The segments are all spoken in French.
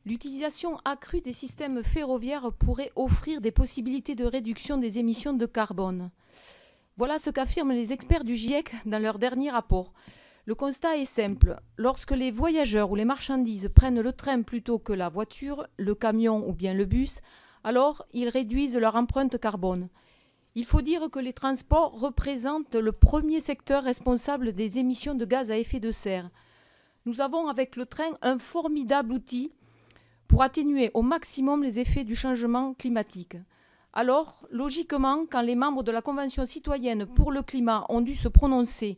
L'utilisation accrue des systèmes ferroviaires pourrait offrir des possibilités de réduction des émissions de carbone. Voilà ce qu'affirment les experts du GIEC dans leur dernier rapport. Le constat est simple. Lorsque les voyageurs ou les marchandises prennent le train plutôt que la voiture, le camion ou bien le bus, alors ils réduisent leur empreinte carbone. Il faut dire que les transports représentent le premier secteur responsable des émissions de gaz à effet de serre. Nous avons avec le train un formidable outil pour atténuer au maximum les effets du changement climatique. Alors, logiquement, quand les membres de la Convention citoyenne pour le climat ont dû se prononcer,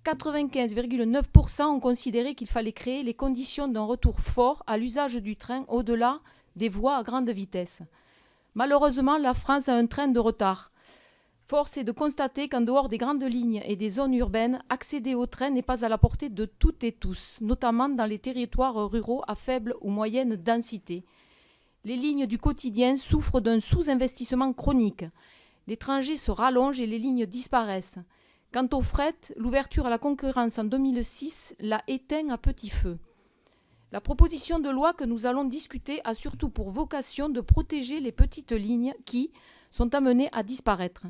95,9% ont considéré qu'il fallait créer les conditions d'un retour fort à l'usage du train au-delà des voies à grande vitesse. Malheureusement, la France a un train de retard. Force est de constater qu'en dehors des grandes lignes et des zones urbaines, accéder au train n'est pas à la portée de toutes et tous, notamment dans les territoires ruraux à faible ou moyenne densité. Les lignes du quotidien souffrent d'un sous-investissement chronique. Les trajets se rallongent et les lignes disparaissent. Quant au fret, l'ouverture à la concurrence en 2006 l'a éteint à petit feu. La proposition de loi que nous allons discuter a surtout pour vocation de protéger les petites lignes qui sont amenées à disparaître.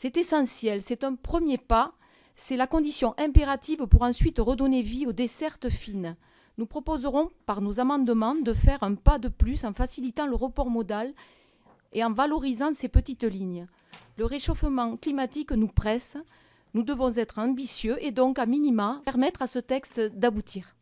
C'est essentiel, c'est un premier pas, c'est la condition impérative pour ensuite redonner vie aux dessertes fines. Nous proposerons par nos amendements de faire un pas de plus en facilitant le report modal et en valorisant ces petites lignes. Le réchauffement climatique nous presse, nous devons être ambitieux et donc à minima permettre à ce texte d'aboutir.